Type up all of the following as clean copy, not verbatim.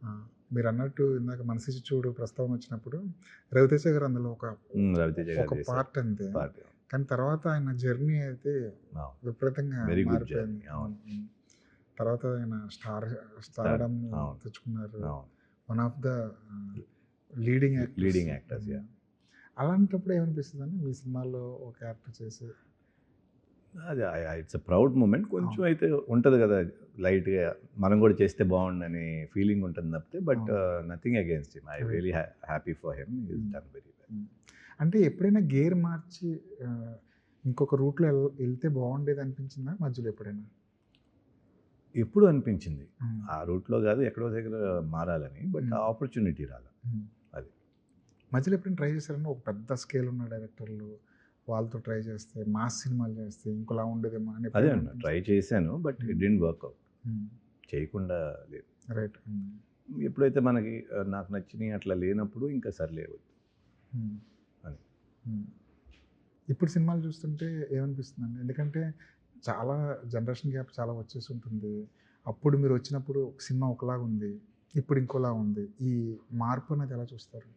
ఆ! మీరన్నట్టు ఇందాక 'మనసిచ్చి చూడు' ప్రస్తావన వచ్చినప్పుడు రవితేజ గారు అందులో రవితేజ గారు ఒక చేశారు పార్ట్ అంతే. పార్ట్. కానీ తర్వాత ఆయన జర్నీ అయితే అవును. విపరీతంగా వెరీ గుడ్ జర్నీ. మారిపోయింది. అవును. తర్వాత ఆయన స్టార్. స్టార్డమ్ అవును. తెచ్చుకున్నారు. అవును. One of the leading actors. Leading actors. అలాంటప్పుడు ఏమనిపిస్తదండి మీ సినిమాలో ఒక యాక్టర్ చేసి? అది ఇట్స్ ఎ ప్రౌడ్ మూమెంట్. కొంచెం అవును. అయితే ఉంటది కదా! లైట్‌గా మనం కూడా చేస్తే బావుండని ఫీలింగ్ ఉంటుంది తప్పితే but nothing against him. I really happy for him. He is done very well. అంటే ఎప్పుడైనా గేర్ మార్చి ఇంకొక రూట్‌లో ఎళ్తే బావుండేది అనిపించిందా మధ్యలో ఎప్పుడైనా? ఎప్పుడు అనిపించింది. హ్మ్. ఆ రూట్‌లో కాదు ఎక్కడో దగ్గర మారాలని. బట్ ఆ ఆపర్చునిటీ రాల. అది. మధ్యలో ఎప్పుడైనా ట్రై చేశారండి? ఒక పెద్ద స్కేల్ ఉన్న డైరెక్టర్లు వాళ్ళతో ట్రై చేస్తే, మాస్ సినిమాలు చేస్తే ఇంకోలా ఉండేదేమో అని అదే ఎప్పుడైనా అన్న ట్రై చేశాను. But it didn't work out. చేయకుండా లేదు. రైట్. ఎప్పుడైతే మనకి నాకు నచ్చినయి అట్లా లేనప్పుడు ఇంకా సర్లే వద్దు అని. ఇప్పుడు సినిమాలు చూస్తుంటే ఏమనిపిస్తుందండి? ఎందుకంటే చాలా జనరేషన్ గ్యాప్ చాలా వచ్చేసి ఉంటుంది. అప్పుడు మీరు వచ్చినప్పుడు సినిమా ఒకలాగా ఉంది. ఇప్పుడు ఇంకోలా ఉంది. ఈ మార్పు అనేది ఎలా చూస్తారు?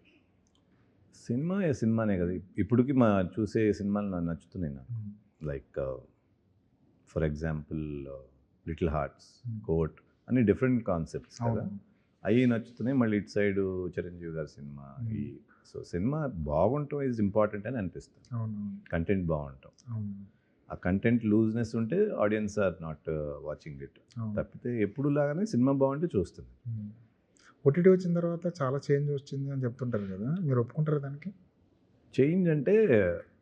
సినిమా సినిమానే కదా! ఇప్పటికి చూసే సినిమాలు నాకు నచ్చుతున్నాయి నాకు. Like for example 'Little Hearts', 'Court' అన్ని డిఫరెంట్ కాన్సెప్ట్స్ కదా! అవి నచ్చుతున్నాయి. మళ్ళీ ఇటు సైడు చిరంజీవి గారి సినిమా. సో సినిమా బాగుండటం ఈజ్ ఇంపార్టెంట్ అని అనిపిస్తుంది. కంటెంట్ బాగుండటం. ఆ కంటెంట్ లూజ్నెస్ ఉంటే audience are not watching it. తప్పితే ఎప్పుడు లాగానే సినిమా బాగుంటే చూస్తుంది. ఓటీటీ వచ్చిన తర్వాత చాలా చేంజ్ వచ్చింది అని చెప్తుంటారు కదా! మీరు ఒప్పుకుంటారా దానికి? చేంజ్ అంటే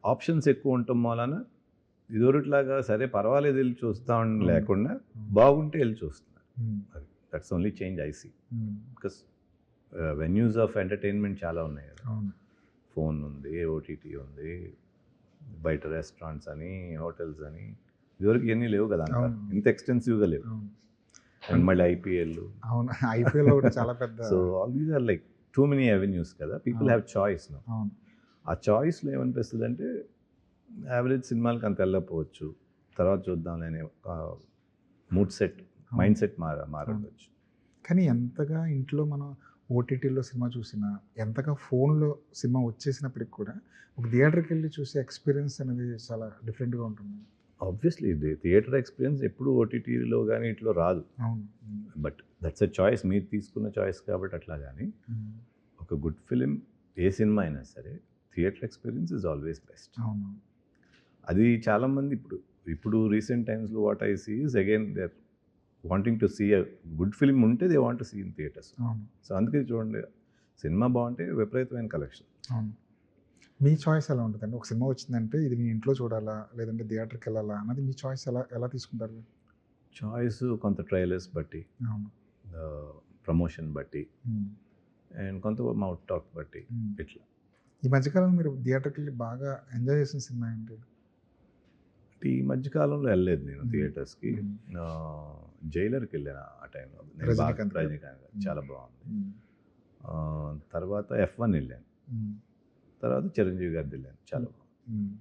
ఆప్షన్స్ ఎక్కువ ఉండటం మూలాన ఇదివరకులాగా సరే పర్వాలేదు వెళ్ళి చూస్తామని లేకుండా బాగుంటే వెళ్ళి చూస్తున్నారు. అది that's only change I see. Because venues of entertainment చాలా ఉన్నాయి కదా. ఫోన్ ఉంది, ఓటీటీ ఉంది, బయట రెస్టారెంట్స్ అని, హోటల్స్ అని. ఇదివరకు ఇవన్నీ లేవు కదా అంత ఇంత ఎక్స్టెన్సివ్గా లేవు. అండ్ మళ్ళీ ఐపీఎల్. అవును. ఐపీఎల్ ఒకటి చాలా పెద్ద. So all these are like too many avenues కదా. People have choice now. ఆ చాయిస్లో ఏమనిపిస్తుంది అంటే యావరేజ్ సినిమాలకి అంత వెళ్ళకపోవచ్చు, తర్వాత చూద్దాంలే అనే మైండ్ సెట్ మారవచ్చు. కానీ ఎంతగా ఇంట్లో మనం ఓటీటీలో సినిమా చూసినా, ఎంతగా ఫోన్లో సినిమా వచ్చేసినప్పటికి కూడా ఒక థియేటర్కి వెళ్ళి చూసే ఎక్స్పీరియన్స్ అనేది చాలా డిఫరెంట్గా ఉంటుంది. ఆబ్వియస్లీ థియేటర్ ఎక్స్పీరియన్స్ ఎప్పుడు ఓటీటీలో కానీ ఇట్లో రాదు. But that's a choice. మీరు తీసుకున్న చాయిస్ కాబట్టి అట్లా. కానీ ఒక గుడ్ ఫిలిం ఏ సినిమా అయినా సరే theatre experience is always best. అది చాలామంది ఇప్పుడు రీసెంట్ టైమ్స్లో what I see is again they are wanting to see a good film ఉంటే they want to see in theatres. So అందుకే చూడండి, సినిమా బాగుంటే విపరీతమైన కలెక్షన్. మీ చాయిస్ ఎలా ఉంటుందండి? ఒక సినిమా వచ్చిందంటే ఇది నేను ఇంట్లో చూడాలా లేదంటే థియేటర్కి వెళ్ళాలా అన్నది మీ చాయిస్ ఎలా తీసుకుంటారు? చాయిస్ కొంత ట్రైలర్స్ బట్టి, ప్రమోషన్ బట్టి, అండ్ కొంత మౌత్ టాక్ బట్టి ఇట్లా. ఈ మధ్యకాలంలో మీరు థియేటర్కి వెళ్ళి బాగా ఎంజాయ్ చేసిన సినిమా ఏంటి? అంటే ఈ మధ్యకాలంలో వెళ్ళలేదు నేను థియేటర్స్కి. జైలర్కి వెళ్ళాను ఆ టైంలో. రజనీకాంత్ గారు చాలా బాగుంది. తర్వాత F1 వెళ్ళాను. తర్వాత చిరంజీవి గారిది వెళ్ళాను, చాలా బాగుంది.